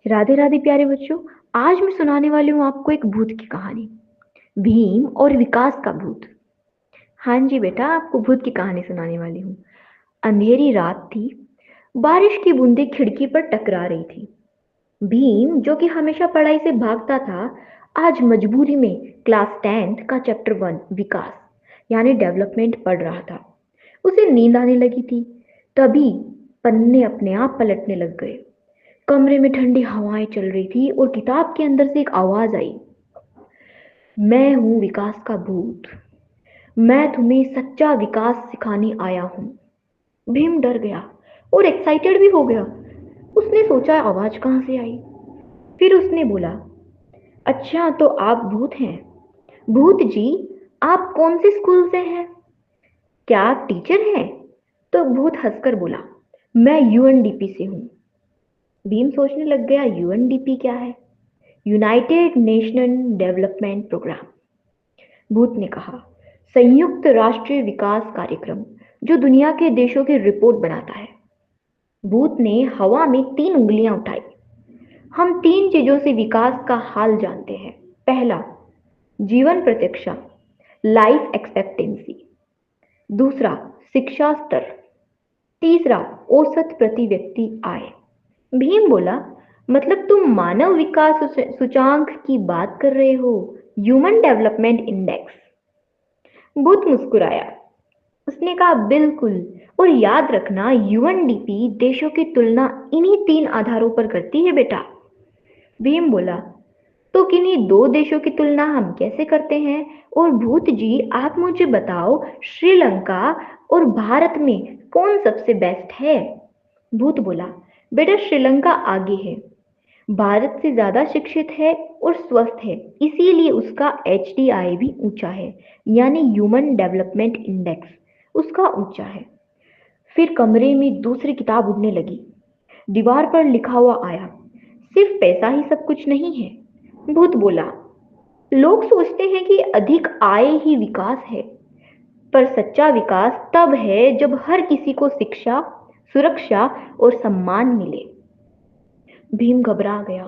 राधे राधे प्यारे बच्चों। आज मैं सुनाने वाली हूँ आपको एक भूत की कहानी। भीम और विकास का भूत। हाँ जी बेटा, आपको भूत की कहानी सुनाने वाली हूँ। अंधेरी रात थी। बारिश की बूंदें खिड़की पर टकरा रही थी। भीम, जो कि हमेशा पढ़ाई से भागता था, आज मजबूरी में क्लास 10th का चैप्टर 1 विकास यानी डेवलपमेंट पढ़ रहा था। उसे नींद आने लगी थी। तभी पन्ने अपने आप पलटने लग गए। कमरे में ठंडी हवाएं चल रही थी और किताब के अंदर से एक आवाज आई। मैं हूं विकास का भूत। मैं तुम्हें सच्चा विकास सिखाने आया हूं। भीम डर गया और एक्साइटेड भी हो गया। उसने सोचा आवाज कहां से आई। फिर उसने बोला, अच्छा तो आप भूत हैं। भूत जी, आप कौन से स्कूल से हैं? क्या आप टीचर हैं? तो भूत हंसकर बोला, मैं यूएनडीपी से हूं। भीम सोचने लग गया, यूएनडीपी क्या है? United nation development programme. भूत ने कहा, संयुक्त राष्ट्रीय विकास कार्यक्रम, जो दुनिया के देशों की रिपोर्ट बनाता है। भूत ने हवा में 3 उंगलियां उठाई। हम 3 चीजों से विकास का हाल जानते हैं। पहला, जीवन प्रतीक्षा, लाइफ एक्सपेक्टेंसी। दूसरा, शिक्षा स्तर। तीसरा, औसत प्रति व्यक्ति आय। भीम बोला, मतलब तुम मानव विकास सूचांक की बात कर रहे हो? Human development index. बुद्ध मुस्कुराया। उसने कहा, बिल्कुल। और याद रखना, यूएनडीपी देशों की तुलना इन्हीं 3 आधारों पर करती है बेटा। भीम बोला, तो किन्हीं 2 देशों की तुलना हम कैसे करते हैं? और भूत जी, आप मुझे बताओ, श्रीलंका और भारत में कौन सबसे बेस्ट है? भूत बोला, बेटा श्रीलंका आगे है, भारत से ज्यादा शिक्षित है और स्वस्थ है, इसीलिए उसका एचडीआई भी ऊंचा है, यानी ह्यूमन डेवलपमेंट इंडेक्स उसका ऊंचा है। फिर कमरे में दूसरी किताब उड़ने लगी। दीवार पर लिखा हुआ आया, सिर्फ पैसा ही सब कुछ नहीं है। भूत बोला, लोग सोचते हैं कि अधिक आय ही विकास है, पर सच्चा विकास तब है जब हर किसी को शिक्षा, सुरक्षा और सम्मान मिले। भीम घबरा गया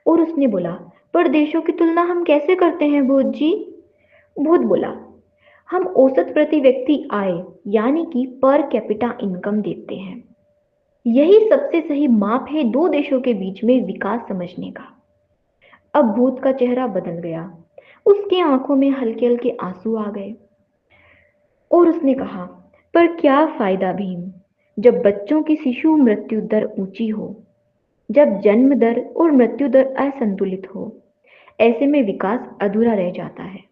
और उसने बोला, पर देशों की तुलना हम कैसे करते हैं भूत जी? भूत बोला, हम औसत प्रति व्यक्ति आय यानी कि पर कैपिटा इनकम देखते हैं। यही सबसे सही माप है 2 देशों के बीच में विकास समझने का। अब भूत का चेहरा बदल गया। उसकी आंखों में हल्के हल्के आंसू आ गए और उसने कहा, पर क्या फायदा भीम, जब बच्चों की शिशु मृत्यु दर ऊंची हो, जब जन्म दर और मृत्यु दर असंतुलित हो, ऐसे में विकास अधूरा रह जाता है।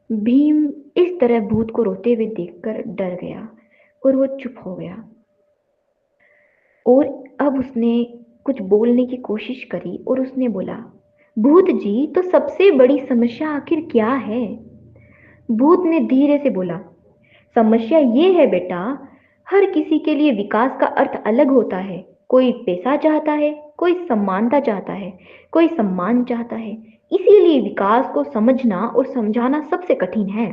भीम इस तरह भूत को रोते हुए देखकर डर गया और वो चुप हो गया। और अब उसने कुछ बोलने की कोशिश करी और उसने बोला, भूत जी, तो सबसे बड़ी समस्या आखिर क्या है? भूत ने धीरे से बोला, समस्या ये है बेटा, हर किसी के लिए विकास का अर्थ अलग होता है। कोई पैसा चाहता है, कोई समानता चाहता है, कोई सम्मान चाहता है। इसीलिए विकास को समझना और समझाना सबसे कठिन है।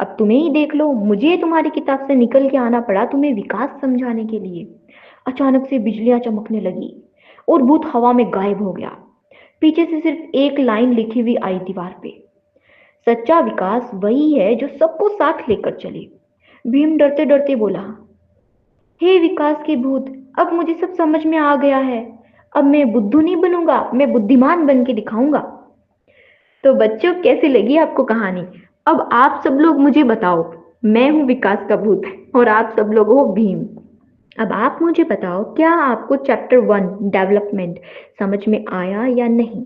अब तुम्हें ही देख लो, मुझे तुम्हारी किताब से निकल के आना पड़ा तुम्हें विकास समझाने के लिए। अचानक से बिजलियां चमकने लगी और भूत हवा में गायब हो गया। पीछे से सिर्फ एक लाइन लिखी हुई आई दीवार पे, सच्चा विकास वही है जो सबको साथ लेकर चले। भीम डरते डरते बोला, हे विकास के भूत, अब मुझे सब समझ में आ गया है। अब मैं बुद्धू नहीं बनूंगा, मैं बुद्धिमान बन के दिखाऊंगा। तो बच्चों, कैसी लगी आपको कहानी? अब आप सब लोग मुझे बताओ, मैं हूं विकास का भूत और आप सब लोग हो भीम। अब आप मुझे बताओ, क्या आपको चैप्टर 1 डेवलपमेंट समझ में आया या नहीं?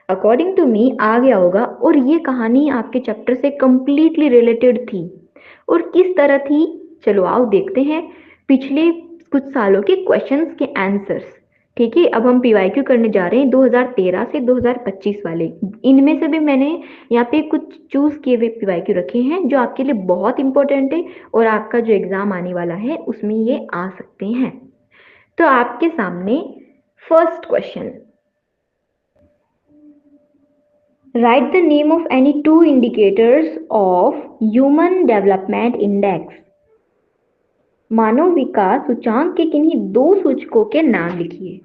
अकॉर्डिंग टू मी आ गया होगा। और ये कहानी आपके चैप्टर से कंप्लीटली रिलेटेड थी। और किस तरह थी, चलो आओ देखते हैं पिछले कुछ सालों के क्वेश्चंस के आंसर्स। ठीक है, अब हम पीवाईक्यू करने जा रहे हैं 2013 से 2025 वाले। इनमें से भी मैंने यहाँ पे कुछ चूज किए हुए पीवाईक्यू रखे हैं जो आपके लिए बहुत इंपॉर्टेंट है और आपका जो एग्जाम आने वाला है उसमें ये आ सकते हैं। तो आपके सामने first question, write the name of any 2 indicators of human development index। मानव विकास सूचांक के किन्हीं 2 सूचकों के नाम लिखिए।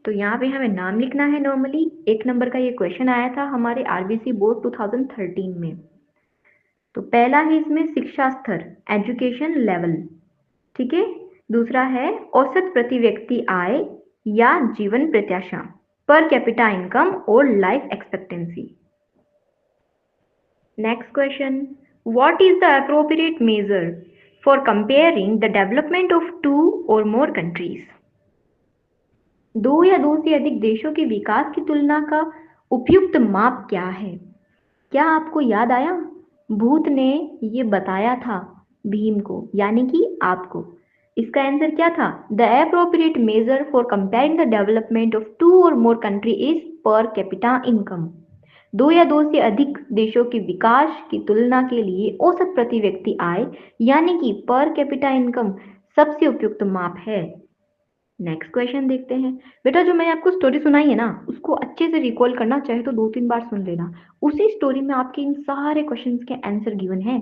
तो यहाँ पे हमें नाम लिखना है नॉर्मली। 1 नंबर का ये क्वेश्चन आया था हमारे आरबीसी बोर्ड 2013 में। तो पहला है इसमें शिक्षा स्तर, एजुकेशन लेवल, ठीक है। दूसरा है औसत प्रति व्यक्ति आय या जीवन प्रत्याशा, पर कैपिटा इनकम और life expectancy. Next question, what is the appropriate measure for comparing the development of 2 और मोर कंट्रीज। 2 या 2 से अधिक देशों के विकास की तुलना का उपयुक्त माप क्या है? क्या आपको याद आया? भूत ने ये बताया था भीम को, यानी कि आपको। इसका आंसर क्या था? The appropriate measure for comparing the development of 2 और more country is per capita income. 2 या 2 से अधिक देशों के विकास की तुलना के लिए औसत प्रति व्यक्ति आय यानी कि पर कैपिटा इनकम सबसे उपयुक्त माप है। नेक्स्ट क्वेश्चन देखते हैं। बेटा जो मैंने आपको स्टोरी सुनाई है ना, उसको अच्छे से रिकॉल करना, चाहे तो 2-3 बार सुन लेना। उसी स्टोरी में आपके इन सारे क्वेश्चंस के आंसर गिवन है।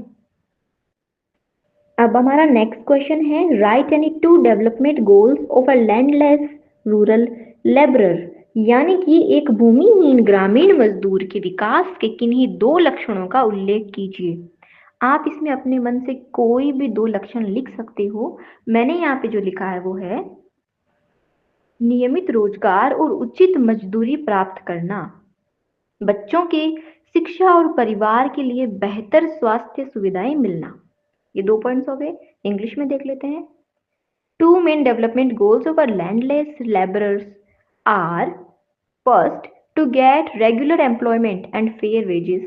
अब हमारा नेक्स्ट क्वेश्चन है, right any 2 development goals of a landless rural labourer, यानी कि एक भूमिहीन ग्रामीण मजदूर के विकास के किन्हीं 2 लक्षणों का उल्लेख कीजिए। आप इसमें अपने मन से कोई भी 2 लक्षण लिख सकते हो। मैंने यहाँ पे जो लिखा है वो है नियमित रोजगार और उचित मजदूरी प्राप्त करना, बच्चों के शिक्षा और परिवार के लिए बेहतर स्वास्थ्य सुविधाएं मिलना। ये 2 पॉइंट्स हो गए। इंग्लिश में देख लेते हैं। 2 main development goals of our landless laborers are: first, to get regular employment and fair wages;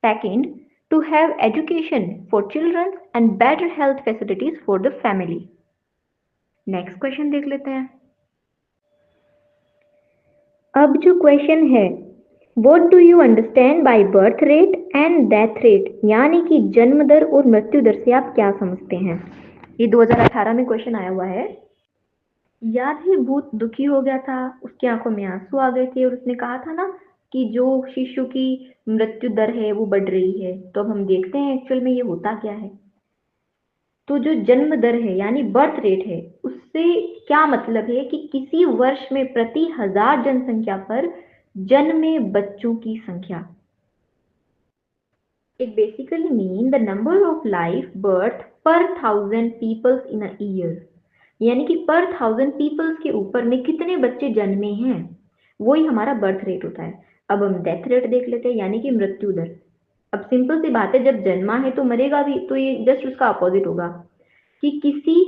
second, to have education for children and better health facilities for the family. Next question देख लेते हैं। अब जो question है, what do you understand by birth rate and death rate, यानी कि जन्म दर और मृत्यु दर से आप क्या समझते हैं? ये 2018 में क्वेश्चन आया हुआ है। याद है भूत दुखी हो गया था, उसकी आंखों में आंसू आ गए थे और उसने कहा था ना कि जो शिशु की मृत्यु दर है वो बढ़ रही है। तो अब हम देखते हैं एक्चुअल में ये होता क्या है। तो जो जन्म दर है यानी बर्थ रेट है, उससे क्या मतलब है कि किसी वर्ष में प्रति 1000 जनसंख्या पर जन्मे बच्चों की संख्या। It basically mean the number of life birth पर 1000 पीपल्स इन अ ईयर, यानी कि पर 1000 पीपल्स के ऊपर में कितने बच्चे जन्मे हैं, वही हमारा बर्थ रेट होता है। अब हम डेथ रेट देख लेते हैं, यानी कि मृत्यु दर। अब सिंपल सी बात है, जब जन्मा है तो मरेगा भी, तो ये जस्ट उसका अपोजिट होगा कि किसी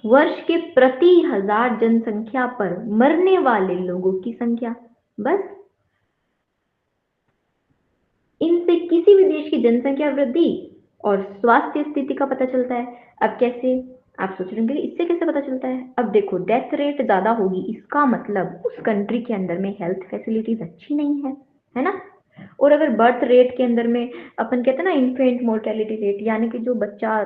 वर्ष के प्रति 1000 जनसंख्या पर मरने वाले लोगों की संख्या। बस इनसे किसी भी देश की जनसंख्या वृद्धि और स्वास्थ्य स्थिति का पता चलता है। अब कैसे? आप सोच रहे होंगे इससे कैसे पता चलता है? अब देखो, डेथ रेट ज्यादा होगी, इसका मतलब उस कंट्री के अंदर में हेल्थ फैसिलिटीज अच्छी नहीं है ना। और अगर बर्थ रेट के अंदर में अपन कहते हैं ना इन्फेंट मोर्टेलिटी रेट, यानी कि जो बच्चा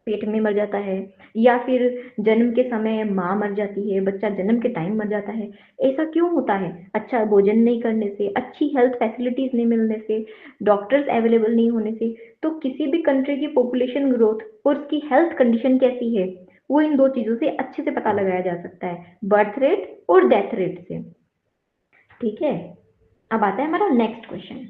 पेट में मर जाता है या फिर जन्म के समय माँ मर जाती है, बच्चा जन्म के टाइम मर जाता है, ऐसा क्यों होता है? अच्छा भोजन नहीं करने से, अच्छी हेल्थ फैसिलिटीज नहीं मिलने से, डॉक्टर्स अवेलेबल नहीं होने से। तो किसी भी कंट्री की पॉपुलेशन ग्रोथ और उसकी हेल्थ कंडीशन कैसी है, वो इन 2 चीजों से अच्छे से पता लगाया जा सकता है, बर्थ रेट और डेथ रेट से। ठीक है, अब आता है हमारा नेक्स्ट क्वेश्चन।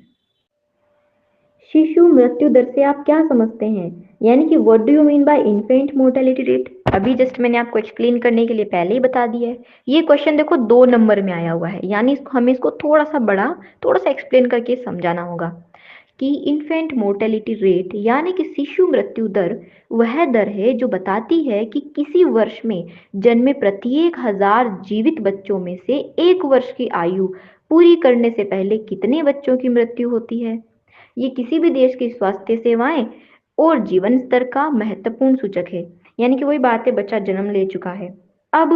शिशु मृत्यु दर से आप क्या समझते हैं, यानी कि what do you mean by infant mortality rate? अभी जस्ट मैंने आपको एक्सप्लेन करने के लिए पहले ही बता दिया है। ये क्वेश्चन देखो 2 नंबर में आया हुआ है, यानी हमें इसको थोड़ा सा बड़ा, थोड़ा सा एक्सप्लेन करके समझाना होगा कि इन्फेंट मोर्टेलिटी रेट यानी कि शिशु मृत्यु दर वह दर है जो बताती है कि किसी वर्ष में जन्मे प्रत्येक 1000 जीवित बच्चों में से 1 वर्ष की आयु पूरी करने से पहले कितने बच्चों की मृत्यु होती है। ये किसी भी देश की स्वास्थ्य सेवाएं और जीवन स्तर का महत्वपूर्ण सूचक है। यानी कि वही बात है, बच्चा जन्म ले चुका है। अब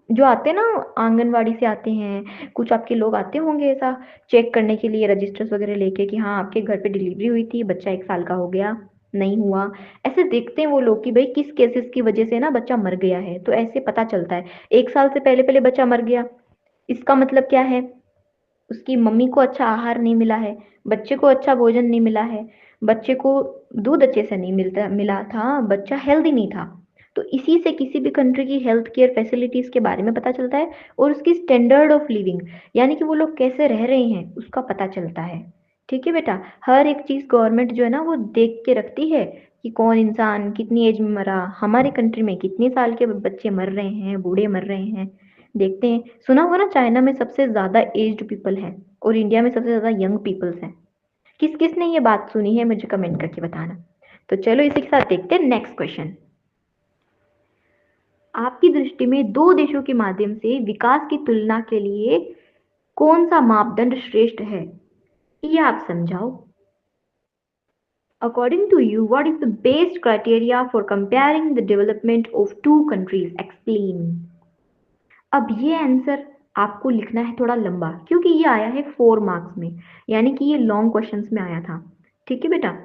जो आते हैं ना आंगनवाड़ी से आते हैं, कुछ आपके लोग आते होंगे ऐसा चेक करने के लिए रजिस्टर्स वगैरह लेके कि हाँ आपके घर पे डिलीवरी हुई थी, बच्चा 1 साल का हो गया, नहीं हुआ। ऐसे देखते हैं वो लोग कि भाई किस केसेस की वजह से ना बच्चा मर गया है, तो ऐसे पता चलता है 1 साल से पहले पहले बच्चा मर गया, इसका मतलब क्या है? उसकी मम्मी को अच्छा आहार नहीं मिला है, बच्चे को अच्छा भोजन नहीं मिला है, बच्चे को दूध अच्छे से नहीं मिला था, बच्चा हेल्दी नहीं था। तो इसी से किसी भी कंट्री की हेल्थ केयर फैसिलिटीज के बारे में पता चलता है और उसकी स्टैंडर्ड ऑफ लिविंग यानी कि वो लोग कैसे रह रहे हैं उसका पता चलता है। ठीक है बेटा, हर एक चीज गवर्नमेंट जो है ना वो देख के रखती है कि कौन इंसान कितनी एज में मरा, हमारे कंट्री में कितने साल के बच्चे मर रहे हैं, बूढ़े मर रहे हैं, देखते हैं। सुना होगा ना, चाइना में सबसे ज्यादा एज्ड पीपल है और इंडिया में सबसे ज्यादा यंग पीपल्स हैं। किस किस ने ये बात सुनी है मुझे कमेंट करके बताना। तो चलो इसी के साथ देखते हैं नेक्स्ट क्वेश्चन। आपकी दृष्टि में दो देशों के माध्यम से विकास की तुलना के लिए कौन सा मापदंड श्रेष्ठ है, ये आप समझाओ। According to you, what is the best criteria for comparing the development of two countries? Explain. अब ये आंसर आपको लिखना है थोड़ा लंबा क्योंकि ये आया है 4 मार्क्स में, यानी कि ये लॉन्ग क्वेश्चंस में आया था। ठीक है बेटा,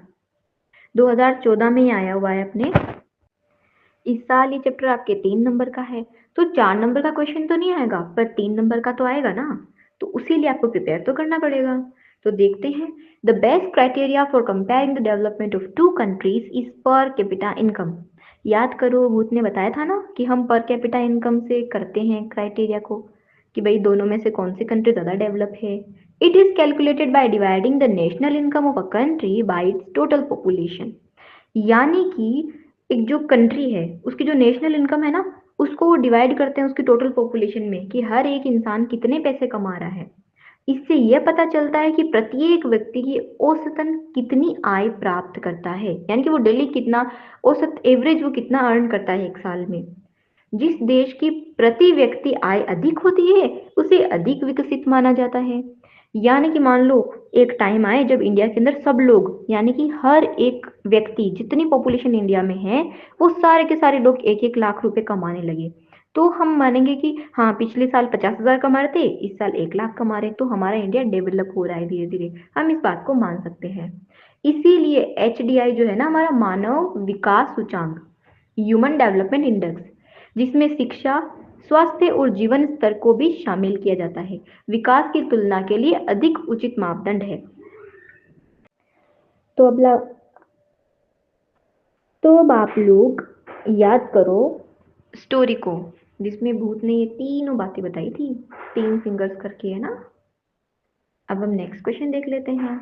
2014 में ही आया हुआ है अपने। इस साल ये चैप्टर आपके 3 नंबर का है, तो 4 नंबर का क्वेश्चन तो नहीं आएगा पर 3 नंबर का तो आएगा ना, तो उसी लिए आपको प्रिपेयर तो करना पड़ेगा। तो देखते हैं, the best criteria for comparing the development of two countries is per capita income. याद करो, भूत ने बताया था ना कि हम पर कैपिटा इनकम से करते हैं क्राइटेरिया को, कि भाई दोनों में से कौन सी कंट्री ज़्यादा डेवलप है। It is calculated by dividing the national income of a country bye it's total population. यानी कि एक जो कंट्री है उसकी जो नेशनल इनकम है ना, उसको वो डिवाइड करते हैं उसकी टोटल पॉपुलेशन में कि हर एक इंसान कितने पैसे कमा रहा है। इससे यह पता चलता है कि प्रत्येक व्यक्ति की औसतन कितनी आय प्राप्त करता है, यानी कि वो डेली कितना औसत एवरेज वो कितना अर्न करता है एक साल में। जिस देश की प्रति व्यक्ति आय अधिक होती है उसे अधिक विकसित माना जाता है। यानी कि मान लो एक टाइम आए जब इंडिया के अंदर सब लोग, यानी कि हर एक व्यक्ति, जितनी पॉपुलेशन इंडिया में है वो सारे के सारे लोग 1-1 लाख रुपए कमाने लगे, तो हम मानेंगे कि हाँ पिछले साल 50,000 कमा रहे थे, इस साल 1 लाख कमा रहे, तो हमारा इंडिया डेवलप हो रहा है धीरे धीरे, हम इस बात को मान सकते हैं। इसीलिए HDI जो है ना, हमारा मानव विकास सूचांक, ह्यूमन डेवलपमेंट इंडेक्स, जिसमें शिक्षा, स्वास्थ्य और जीवन स्तर को भी शामिल किया जाता है, विकास की तुलना के लिए अधिक उचित मापदंड है। तो अब आप लोग याद करो स्टोरी को, जिसमें भूत ने ये तीनों बातें बताई थी, 3 फिंगर्स करके, है ना। अब हम नेक्स्ट क्वेश्चन देख लेते हैं।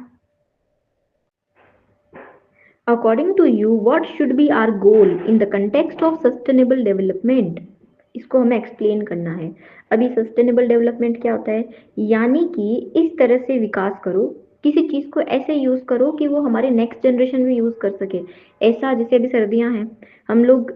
According to you what should be our goal in the context of sustainable development. इसको हमें एक्सप्लेन करना है। अभी सस्टेनेबल डेवलपमेंट क्या होता है, यानी कि इस तरह से विकास करो, किसी चीज को ऐसे यूज करो कि वो हमारे नेक्स्ट जनरेशन में यूज कर सके। ऐसा जैसे अभी सर्दियां हैं, हम लोग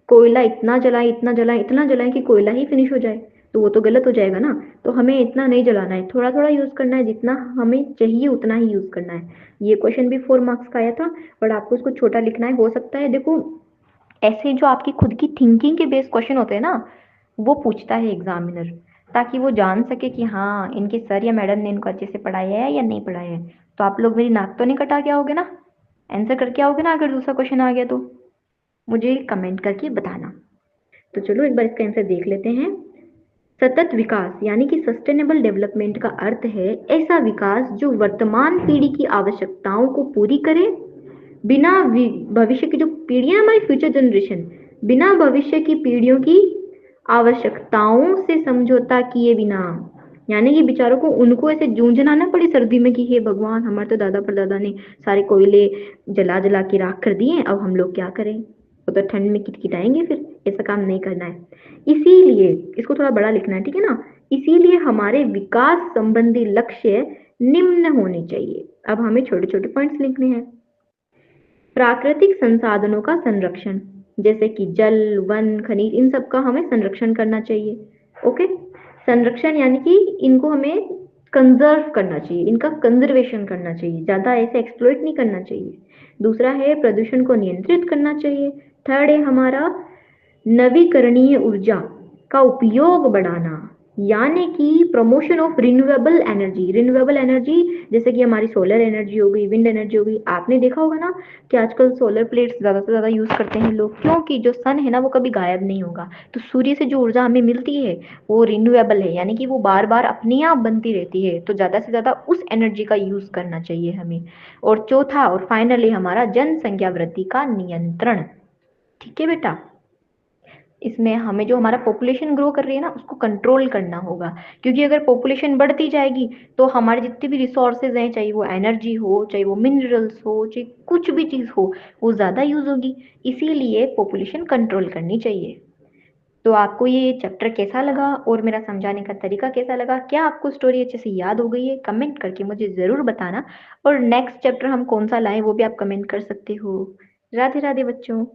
कोयला इतना जलाएं इतना जलाएं इतना जलाएं कि कोयला ही फिनिश हो जाए, तो वो तो गलत हो जाएगा ना। तो हमें इतना नहीं जलाना है, थोड़ा थोड़ा यूज करना है, जितना हमें चाहिए उतना ही यूज करना है। ये क्वेश्चन भी 4 मार्क्स का आया था, बट आपको उसको छोटा लिखना है। हो सकता है देखो, ऐसे जो आपकी खुद की थिंकिंग के बेस्ड क्वेश्चन होते हैं ना, वो पूछता है एग्जामिनर, ताकि वो जान सके कि हाँ इनके सर या मैडम ने इनको अच्छे से पढ़ाया है या नहीं पढ़ाया है। तो आप लोग मेरी नाक तो नहीं कटा के आओगे ना, आंसर करके आओगे ना अगर दूसरा क्वेश्चन आ गया तो, मुझे कमेंट करके बताना। तो चलो एक बार इसका आंसर देख लेते हैं। सतत विकास यानी कि सस्टेनेबल डेवलपमेंट का अर्थ है ऐसा विकास जो वर्तमान पीढ़ी की आवश्यकताओं को पूरी करे, बिना भविष्य की जो पीढ़ियां, हमारी फ्यूचर जनरेशन, बिना भविष्य की पीढ़ियों की आवश्यकताओं से समझौता किए बिना, यानी कि बेचारों को उनको ऐसे जूझना ना पड़े सर्दी में कि हे भगवान, हमारे तो दादा परदादा ने सारे कोयले जला जला के राख कर दिए, अब हम लोग क्या करें, वो तो ठंड में किटकिटाएंगे, फिर ऐसा काम नहीं करना है। इसीलिए इसको थोड़ा बड़ा लिखना है, ठीक है ना। इसीलिए हमारे विकास संबंधी लक्ष्य निम्न होने चाहिए। अब हमें छोटे छोटे पॉइंट्स लिखने हैं। प्राकृतिक संसाधनों का संरक्षण, जैसे कि जल, वन, खनिज, इन सब का हमें संरक्षण करना चाहिए। ओके, संरक्षण यानी कि इनको हमें कंजर्व करना चाहिए, इनका कंजर्वेशन करना चाहिए, ज्यादा ऐसे एक्सप्लॉइट नहीं करना चाहिए। दूसरा है प्रदूषण को नियंत्रित करना चाहिए। थर्ड है हमारा नवीकरणीय ऊर्जा का उपयोग बढ़ाना, यानी कि promotion of renewable energy. Renewable energy जैसे कि हमारी सोलर एनर्जी हो गई, विंड एनर्जी हो गई। आपने देखा होगा ना कि आजकल सोलर प्लेट्स ज्यादा से ज्यादा यूज करते हैं लोग, क्योंकि जो सन है ना वो कभी गायब नहीं होगा, तो सूर्य से जो ऊर्जा हमें मिलती है वो रिन्यूएबल है, यानी कि वो बार बार अपने आप बनती रहती है, तो ज्यादा से ज्यादा उस एनर्जी का यूज करना चाहिए हमें। और चौथा और फाइनली हमारा जनसंख्या वृद्धि का नियंत्रण। ठीक है बेटा, इसमें हमें जो हमारा पॉपुलेशन ग्रो कर रही है ना उसको कंट्रोल करना होगा, क्योंकि अगर पॉपुलेशन बढ़ती जाएगी तो हमारे जितने भी रिसोर्सेज हैं, चाहे वो एनर्जी हो, चाहे वो मिनरल्स हो, चाहे कुछ भी चीज़ हो, वो ज़्यादा यूज होगी। इसीलिए पॉपुलेशन कंट्रोल करनी चाहिए। तो आपको ये चैप्टर कैसा लगा और मेरा समझाने का तरीका कैसा लगा? क्या आपको स्टोरी अच्छे से याद हो गई है? कमेंट करके मुझे ज़रूर बताना। और नेक्स्ट चैप्टर हम कौन सा लाएं वो भी आप कमेंट कर सकते हो। राधे राधे बच्चों।